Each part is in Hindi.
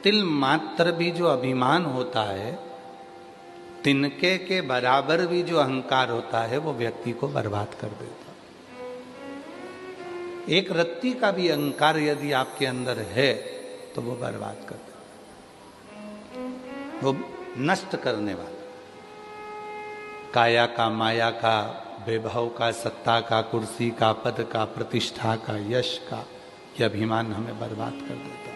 तिल मात्र भी जो अभिमान होता है, तिनके के बराबर भी जो अहंकार होता है, वो व्यक्ति को बर्बाद कर देता। एक रत्ती का भी अहंकार यदि आपके अंदर है तो वो बर्बाद कर देता, वो नष्ट करने वाला। काया का, माया का, वैभव का, सत्ता का, कुर्सी का, पद का, प्रतिष्ठा का, यश का, यह अभिमान हमें बर्बाद कर देता।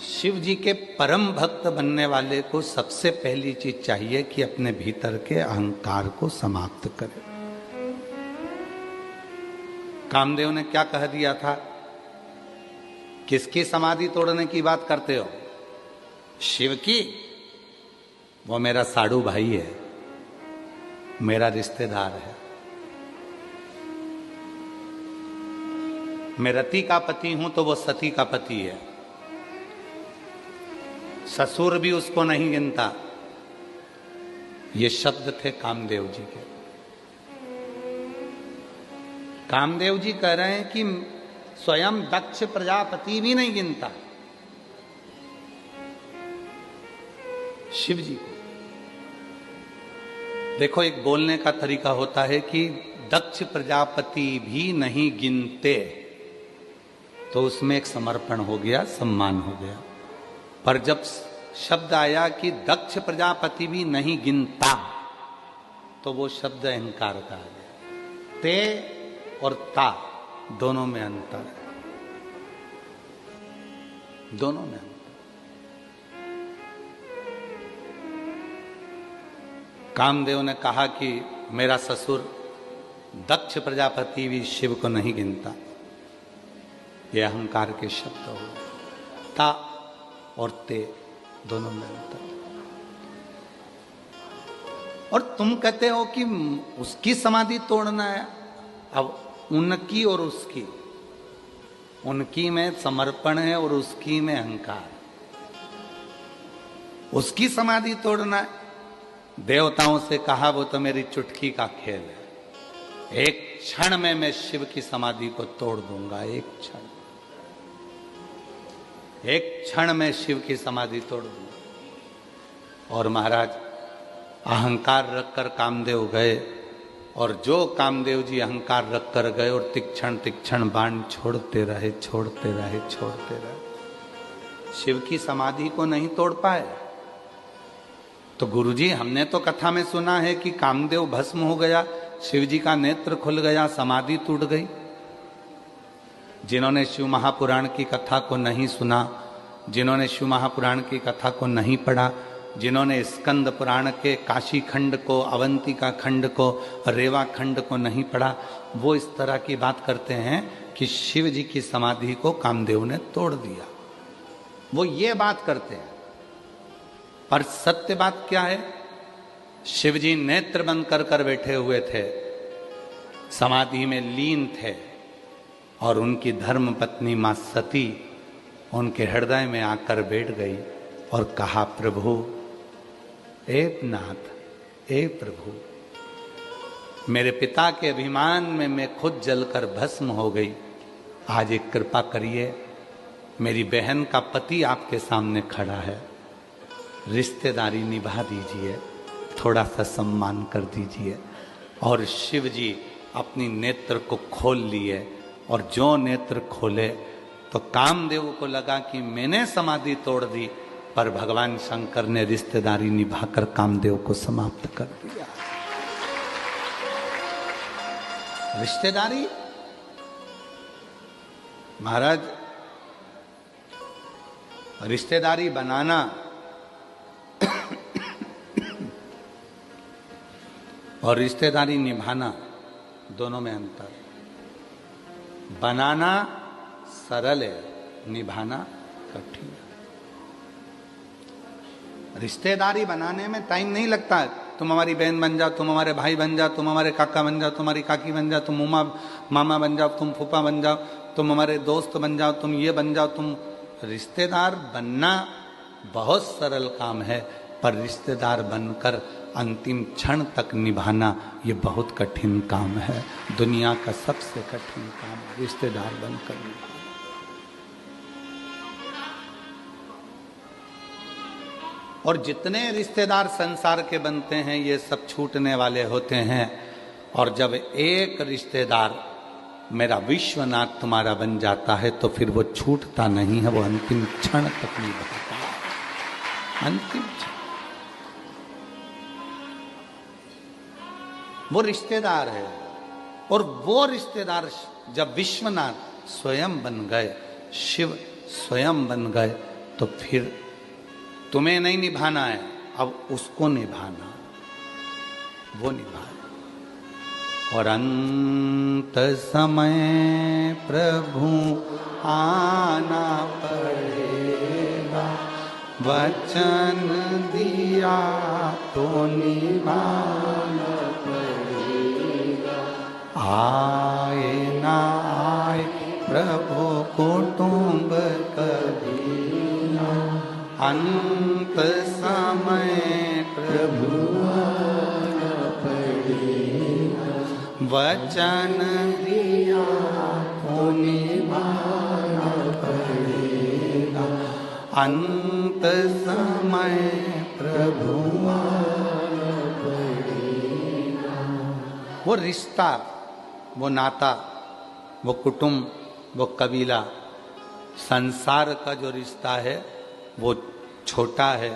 शिव जी के परम भक्त बनने वाले को सबसे पहली चीज चाहिए कि अपने भीतर के अहंकार को समाप्त करे। कामदेव ने क्या कह दिया था? किसकी समाधि तोड़ने की बात करते हो? शिव की। वो मेरा साड़ू भाई है, मेरा रिश्तेदार है, मैं रति का पति हूं तो वो सती का पति है। ससुर भी उसको नहीं गिनता। ये शब्द थे कामदेव जी के। कामदेव जी कह रहे हैं कि स्वयं दक्ष प्रजापति भी नहीं गिनता शिव जी को। देखो, एक बोलने का तरीका होता है कि दक्ष प्रजापति भी नहीं गिनते, तो उसमें एक समर्पण हो गया, सम्मान हो गया। पर जब शब्द आया कि दक्ष प्रजापति भी नहीं गिनता, तो वो शब्द अहंकार का आ गया। ते और ता दोनों में अंतर है, दोनों में अंतर। कामदेव ने कहा कि मेरा ससुर दक्ष प्रजापति भी शिव को नहीं गिनता। यह अहंकार के शब्द हो। ता और ते दोनों में अंतर। और तुम कहते हो कि उसकी समाधि तोड़ना है। अब उनकी और उसकी, उनकी में समर्पण है और उसकी में अहंकार। उसकी समाधि तोड़ना है। देवताओं से कहा वो तो मेरी चुटकी का खेल है, एक क्षण में मैं शिव की समाधि को तोड़ दूंगा। एक क्षण, एक क्षण में शिव की समाधि तोड़ दूंगा। और महाराज अहंकार रखकर कामदेव गए, और जो कामदेव जी अहंकार रखकर गए और तीक्ष्ण तीक्ष्ण बाण छोड़ते रहे, छोड़ते रहे, छोड़ते रहे, शिव की समाधि को नहीं तोड़ पाए। तो गुरुजी, हमने तो कथा में सुना है कि कामदेव भस्म हो गया, शिव जी का नेत्र खुल गया, समाधि टूट गई। जिन्होंने शिव महापुराण की कथा को नहीं सुना, जिन्होंने शिव महापुराण की कथा को नहीं पढ़ा, जिन्होंने स्कंद पुराण के काशी खंड को, अवंतिका खंड को, रेवा खंड को नहीं पढ़ा, वो इस तरह की बात करते हैं कि शिव जी की समाधि को कामदेव ने तोड़ दिया। वो ये बात करते हैं। पर सत्य बात क्या है? शिव जी नेत्र बंद कर कर बैठे हुए थे, समाधि में लीन थे, और उनकी धर्म पत्नी मां सती उनके हृदय में आकर बैठ गई और कहा, प्रभु, ए नाथ, ए प्रभु, मेरे पिता के अभिमान में मैं खुद जलकर भस्म हो गई। आज एक कृपा करिए, मेरी बहन का पति आपके सामने खड़ा है, रिश्तेदारी निभा दीजिए, थोड़ा सा सम्मान कर दीजिए। और शिव जी अपनी नेत्र को खोल लिए, और जो नेत्र खोले तो कामदेव को लगा कि मैंने समाधि तोड़ दी, पर भगवान शंकर ने रिश्तेदारी निभाकर कामदेव को समाप्त कर दिया। रिश्तेदारी महाराज, रिश्तेदारी बनाना और रिश्तेदारी निभाना दोनों में अंतर। बनाना सरल है, निभाना कठिन है। रिश्तेदारी बनाने में टाइम नहीं लगता है। तुम हमारी बहन बन जाओ, तुम हमारे भाई बन जाओ, तुम हमारे काका बन जाओ, तुम्हारी काकी बन जाओ, तुम मामा बन जाओ, तुम फूफा बन जाओ, तुम हमारे दोस्त बन जाओ, तुम ये बन जाओ, तुम। रिश्तेदार बनना बहुत सरल काम है, पर रिश्तेदार बनकर अंतिम क्षण तक निभाना ये बहुत कठिन काम है। दुनिया का सबसे कठिन काम है रिश्तेदार बनकर निभाना। और जितने रिश्तेदार संसार के बनते हैं ये सब छूटने वाले होते हैं। और जब एक रिश्तेदार मेरा विश्वनाथ तुम्हारा बन जाता है तो फिर वो छूटता नहीं है, वो अंतिम क्षण तक निभाता है। अंतिम क्षण वो रिश्तेदार है। और वो रिश्तेदार जब विश्वनाथ स्वयं बन गए, शिव स्वयं बन गए, तो फिर तुम्हें नहीं निभाना है, अब उसको निभाना, वो निभाए। और अंत समय प्रभु आना पड़ेगा, वचन दिया तो निभाना पड़ेगा। आए ना आए प्रभु कुटुंब कभी ना, अंत समय प्रभु आना पड़ेगा, वचन दिया तो निभाना पड़ेगा। अंत समय प्रभु आना पड़ेगा। वो रिश्ता, वो नाता, वो कुटुंब, वो कबीला, संसार का जो रिश्ता है वो छोटा है,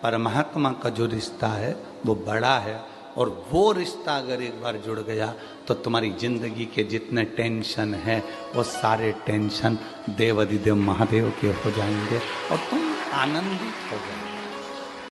परमात्मा का जो रिश्ता है वो बड़ा है। और वो रिश्ता अगर एक बार जुड़ गया तो तुम्हारी जिंदगी के जितने टेंशन है वो सारे टेंशन देव अधिदेव महादेव के हो जाएंगे और तुम आनंदित हो जाएंगे।